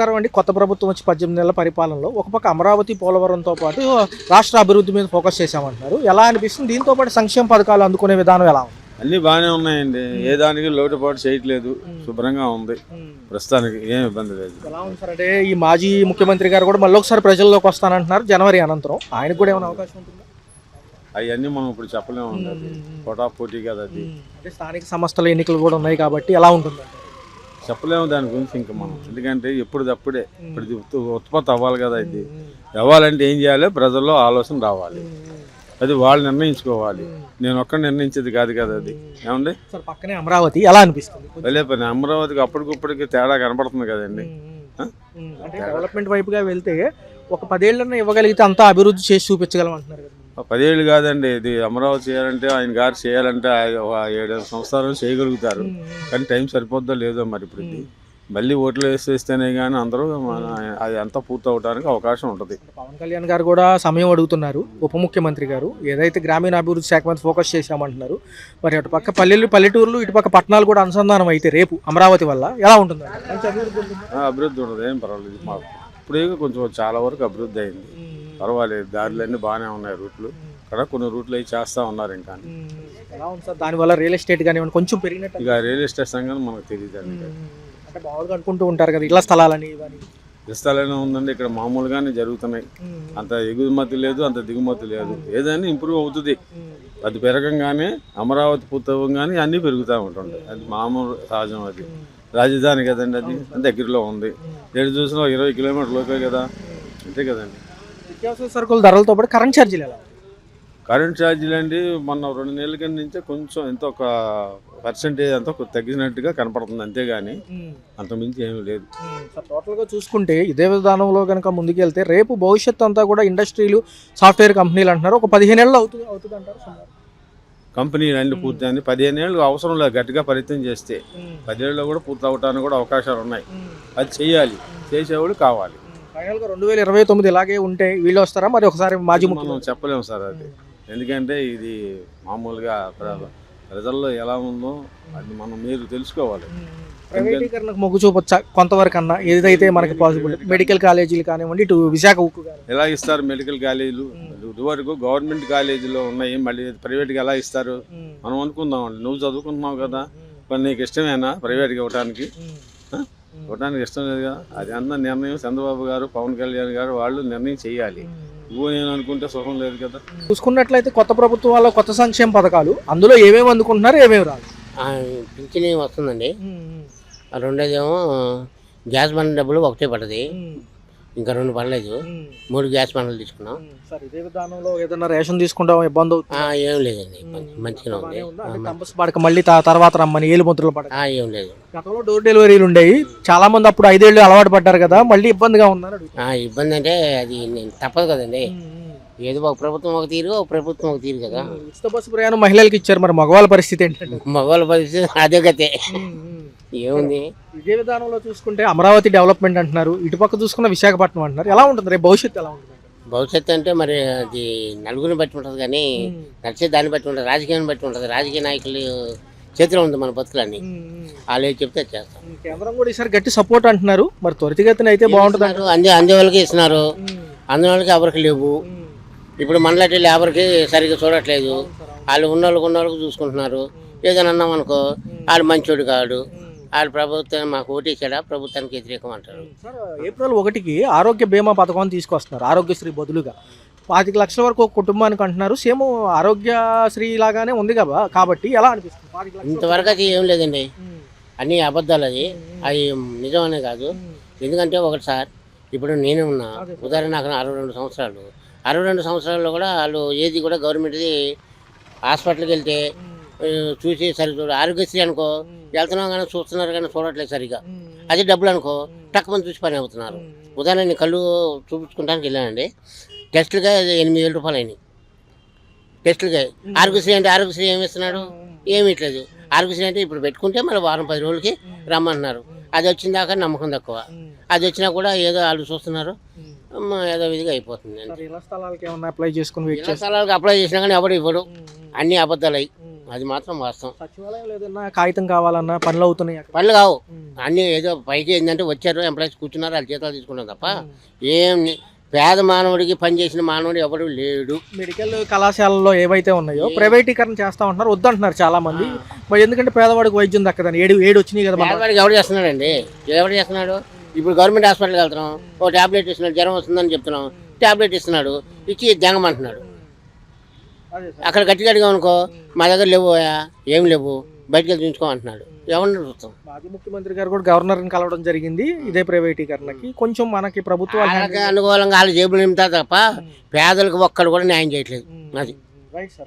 అండి కొత్త ప్రభుత్వం వచ్చి 18 నెలల పరిపాలనలో ఒక పక్క అమరావతి పోలవరంతో పాటు రాష్ట్ర అభివృద్ధి మీద ఫోకస్ చేశామంటున్నారు. ఎలా అనిపిస్తుంది? దీంతో పాటు సంక్షేమ పథకాలు అందుకునే విధానం ఎలా ఉంది? అన్నీ బాగానే ఉన్నాయండి. ఏ దానికి లోటుపాటు చేయట్లేదు, శుభ్రంగా ఉంది. ప్రస్తుతానికి ఏం ఇబ్బంది లేదు. ఎలా ఉంది సార్? అంటే ఈ మాజీ ముఖ్యమంత్రి గారు కూడా మళ్ళీ ఒకసారి ప్రజల్లోకి వస్తానంటున్నారు జనవరి అనంతరం. ఆయనకు కూడా ఏమైనా అవకాశం ఉంటుందా? అవన్నీ మనం ఇప్పుడు చెప్పలేము. అది పోటీ కదా, అది అంటే స్థానిక సంస్థల ఎన్నికలు కూడా ఉన్నాయి కాబట్టి ఎలా ఉంటుంది? చెప్పలేము దాని గురించి ఇంకా మనం. ఎందుకంటే ఎప్పుడప్పుడే ఇప్పుడు ఉత్పత్తి అవ్వాలి కదా. ఇది అవ్వాలంటే ఏం చేయాలి? ప్రజల్లో ఆలోచన రావాలి. అది వాళ్ళు నిర్ణయించుకోవాలి. నేను ఒక్కడ నిర్ణయించేది కాదు కదా. అది ఏమండి సార్, పక్కనే అమరావతి ఎలా అనిపిస్తుంది? వెళ్ళే పని అమరావతికి అప్పటికిప్పటికి తేడా కనపడుతుంది కదండి. అంటే డెవలప్మెంట్ వైపుగా వెళ్తే ఒక 10 ఏళ్ళన్నా ఇవ్వగలిగితే అంతా అభివృద్ధి చేసి చూపించగలం అంటున్నారు కదా. 10 ఏళ్ళు కాదండి. ఇది అమరావతి చేయాలంటే ఆయన గారు చేయాలంటే 7 సంవత్సరాలు చేయగలుగుతారు. కానీ టైం సరిపోద్దో లేదో మరి. ఇప్పుడు ఇది మళ్ళీ ఓట్లు వేసేస్తేనే కానీ అందరూ అది అంతా పూర్తి అవడానికి అవకాశం ఉంటుంది. పవన్ కళ్యాణ్ గారు కూడా సమయం అడుగుతున్నారు. ఉప ముఖ్యమంత్రి గారు ఏదైతే గ్రామీణ అభివృద్ధి శాఖ మీద ఫోకస్ చేశామంటున్నారు. మరి అటు పక్క పల్లెటూర్లు ఇటు పక్క పట్టణాలు కూడా అనుసంధానం అయితే రేపు అమరావతి వల్ల ఎలా ఉంటుంది? అభివృద్ధి ఉండదు, ఏం పర్వాలేదు. మాకు ఇప్పుడు కొంచెం చాలా వరకు అభివృద్ధి అయింది, పర్వాలేదు. దారులన్నీ బాగానే ఉన్నాయి. రూట్లు ఇక్కడ కొన్ని రూట్లు అవి చేస్తూ ఉన్నారు. ఇంకా ఎలా ఉంది సార్? దానివల్ల రియల్ ఎస్టేట్ కానీ కొంచెం పెరిగినట్టు? ఇక రియల్ ఎస్టేట్ సంగతి మనకు తెలియదు అండి. అంటే బాగా అనుకుంటూ ఉంటారు కదా ఇళ్ల స్థలాలని. స్థలాలనే ఉందండి ఇక్కడ, మామూలుగానే జరుగుతున్నాయి. అంత ఎగుమతి లేదు, అంత దిగుమతి లేదు. ఏదైనా ఇంప్రూవ్ అవుతుంది. అది పెరగంగానే అమరావతి పూర్తవగానే అన్నీ పెరుగుతూ ఉంటుంటాయి. అది మామూలు సహజం. అది రాజధాని కదండి, అది దగ్గరలో ఉంది. ఎటు చూసినా 20 కిలోమీటర్ల లోపే కదా, అంతే కదండి. నిత్యావసర సరుకుల ధరలతో పాటు కరెంట్ ఛార్జీలు ఎలా? కరెంట్ ఛార్జీలు అండి మొన్న 2 నెలల కింద నుంచే కొంచెం ఎంతో ఒక పర్సెంటేజ్ అంతా తగ్గినట్టుగా కనపడుతుంది, అంతేగాని అంతకుమించి ఏమీ లేదు. టోటల్గా చూసుకుంటే ఇదే విధానంలో కనుక ముందుకెళ్తే రేపు భవిష్యత్తు అంతా కూడా ఇండస్ట్రీలు, సాఫ్ట్వేర్ కంపెనీలు అంటున్నారు. ఒక 15 ఏళ్ళు అవుతుంది అంటారు కంపెనీలు అన్ని పూర్తి అని. 15 ఏళ్ళు అవసరం లేదు, గట్టిగా ప్రయత్నం చేస్తే 10 ఏళ్ళలో కూడా పూర్తి అవడానికి కూడా అవకాశాలు ఉన్నాయి. అది చెయ్యాలి, చేసేవాళ్ళు కావాలి. ఫైనల్గా 2029 ఇలాగే ఉంటే వీళ్ళు వస్తారా? మరి ఒకసారి మాజీ మనం చెప్పలేము సార్ అది. ఎందుకంటే ఇది మామూలుగా ప్రజల్లో ఎలా ఉందో అది మీరు తెలుసుకోవాలి. ప్రైవేటీకరణకు మొగ్గు చూపొచ్చా కొంతవరకు అన్నా? ఏదైతే మనకి పాసిబుల్ మెడికల్ కాలేజీలు కానివ్వండి, ఇటు విశాఖ ఉక్కు ఎలా ఇస్తారు? మెడికల్ కాలేజీలు ఇదివరకు గవర్నమెంట్ కాలేజీలో ఉన్నాయి, మళ్ళీ ప్రైవేట్గా ఎలా ఇస్తారు? మనం అనుకుందాం అండి, నువ్వు చదువుకుంటున్నావు కదా, మరి నీకు ఇష్టమేనా ప్రైవేట్గా ఇవ్వడానికి? ఇవ్వడానికి ఇష్టం లేదు కదా. అది అన్న నిర్ణయం చంద్రబాబు గారు, పవన్ కళ్యాణ్ గారు వాళ్ళు నిర్ణయం చేయాలి. నువ్వు నేను అనుకుంటే సుఖం లేదు కదా. చూసుకున్నట్లయితే కొత్త ప్రభుత్వం వల్ల కొత్త సంక్షేమ పథకాలు అందులో ఏమేమి అందుకుంటున్నారు, ఏమేమి రాదు? పింఛన్ వస్తుందండి. రెండోదేమో గ్యాస్ బండ డబ్బులు ఒకటే పడ్డది, ఇంకా 2 పడలేదు. 3 గ్యాస్ బండలు తీసుకున్నాం. సార్, ఇదే విధానంలో ఏదైనా రేషన్ తీసుకుంటాం ఇబ్బంది అవుతుంది? ఏం లేదండి, మంచిగా ఉంది. కంపస్ పడక మళ్ళీ తర్వాత రమ్మని ఏలు ముద్రలు పడక ఏం లేదు. గతంలో డోర్ డెలివరీలు ఉండేవి, చాలా మంది అప్పుడు 5 ఏళ్ళు అలవాటు పడ్డారు కదా, మళ్ళీ ఇబ్బందిగా ఉందని. ఇబ్బంది అంటే అది తప్పదు కదండి. ఏదో ఒక ప్రభుత్వం ఒక తీరు, ఒక ప్రభుత్వం ఒక తీరు కదా. ఉచిత బస్సు ప్రయాణం మహిళలకు ఇచ్చారు, మరి మగవాళ్ళ పరిస్థితి ఏంటంటే? మగవాళ్ళ పరిస్థితి అదే గతే. ఏముంది? ఇదే విధానంలో చూసుకుంటే అమరావతి డెవలప్మెంట్ అంటున్నారు, ఇటుపక్క చూసుకున్న విశాఖపట్నం అంటున్నారు. ఎలా ఉంటుంది రేపు భవిష్యత్తు? ఎలా ఉంటుంది భవిష్యత్తు అంటే మరి అది నలుగురిని బట్టి ఉంటుంది, కానీ నడిచే దాన్ని బట్టి ఉంటుంది, రాజకీయాన్ని బట్టి ఉంటుంది. రాజకీయ నాయకులు చేతిలో ఉంది మన బతుకులన్నీ. వాళ్ళు చెప్తే చేస్తాం. కేంద్రం కూడా ఈసారి గట్టి సపోర్ట్ అంటున్నారు, మరి త్వరితగతిన అయితే బాగుంటుంది. అందే వాళ్ళకి ఇస్తున్నారు, అందిన వాళ్ళకి ఎవరికి లేవు. ఇప్పుడు మనలాంటి లేబర్కి సరిగ్గా చూడట్లేదు. వాళ్ళు ఉన్న వాళ్ళకి చూసుకుంటున్నారు. ఏదైనా అన్నాం అనుకో, వాళ్ళు మంచోడు కాడు, వాళ్ళు ప్రభుత్వం మాకు ఓటేసాడా, ప్రభుత్వానికి వ్యతిరేకం అంటారు. ఏప్రిల్ 1కి ఆరోగ్య బీమా పథకం తీసుకొస్తున్నారు, ఆరోగ్యశ్రీ బదులుగా 25 లక్షల వరకు ఒక కుటుంబానికి అంటున్నారు. సేమ్ ఆరోగ్యశ్రీ లాగానే ఉంది కదా, కాబట్టి ఎలా అనిపిస్తుంది? ఇంతవరకు అది ఏం లేదండి, అన్నీ అబద్ధాలు. అది నిజం అనే కాదు. ఎందుకంటే ఒకటి సార్, ఇప్పుడు నేనే ఉన్నా, ఉదాహరణ నాకు 62 సంవత్సరాలు. 62 సంవత్సరాల్లో కూడా వాళ్ళు ఏది కూడా గవర్నమెంట్ది హాస్పిటల్కి వెళ్తే చూసి సరిగ్గా, ఆరోగ్యశ్రీ అనుకో వెళ్తున్నాం కానీ చూస్తున్నారు కానీ చూడట్లేదు సరిగా. అదే డబ్బులు అనుకో టక్కుమని చూసి పని అవుతున్నారు. ఉదాహరణ నేను కళ్ళు చూపించుకుంటానికి వెళ్ళానండి, టెస్టులుగా 8,000 రూపాయలు అయినాయి టెస్టులుగా. ఆరోగ్యశ్రీ అంటే ఆరోగ్యశ్రీ ఏమి ఇస్తున్నాడు? ఏమి ఇట్లేదు. ఆరోగ్యశ్రీ అంటే ఇప్పుడు పెట్టుకుంటే మళ్ళీ వారం 10 రోజులకి రమ్మంటున్నారు. అది వచ్చిన దాకా నమ్మకం తక్కువ. అది వచ్చినా కూడా ఏదో వాళ్ళు చూస్తున్నారు, ఏదో విధిగా అయిపోతుంది. ఇళ్ల స్థలాలకు అప్లై చేసుకుని స్థలాలకు అప్లై చేసినా కానీ ఎవడు ఇవ్వడు, అన్ని అబద్ధాలు అయ్యి అది మాత్రం వాస్తవం. సచివాలయం ఏదన్నా కాగితం కావాలన్నా పనులు అవుతున్నాయి అక్కడ. పనులు కావు అన్నీ ఏదో పైకి ఏంటంటే వచ్చారు ఎంప్లాయీస్ కూర్చున్నారు వాళ్ళ జీతాలు తీసుకున్నాం తప్ప ఏం పేద మానవుడికి పనిచేసిన మానవుడు ఎవరు లేడు. మెడికల్ కళాశాలలో ఏవైతే ఉన్నాయో ప్రైవేటీకరణ చేస్తా ఉంటున్నారు, వద్దంటున్నారు చాలా మంది. మరి ఎందుకంటే పేదవాడికి వైద్యం దక్కదని ఏడు వచ్చినాయి కదా మన పేదవాడికి ఎవరు చేస్తున్నాడండి? ఎవరు చేస్తున్నాడు? ఇప్పుడు గవర్నమెంట్ హాస్పిటల్కి వెళ్తున్నాం, ఓ ట్యాబ్లెట్ ఇస్తున్నాడు, జ్వరం వస్తుందని చెప్తున్నాం, ట్యాబ్లెట్ ఇస్తున్నాడు, ఇచ్చి జంగమంటున్నాడు. అక్కడ గట్టిగా అనుకో మా దగ్గర లేవు ఏం లేవు బయటకు వెళ్ళి చూసుకో అంటున్నాడు. ఎవరిని చూస్తాం? మాజీ ముఖ్యమంత్రి గారు కూడా గవర్నర్ని కలవడం జరిగింది ఇదే ప్రైవేటీకరణకి. కొంచెం మనకి ప్రభుత్వాలు వాళ్ళకి అనుకూలంగా వాళ్ళ జేబులు నింపుతారు తప్ప పేదలకు ఒక్కడు కూడా న్యాయం చేయట్లేదు. అది రైట్ సార్.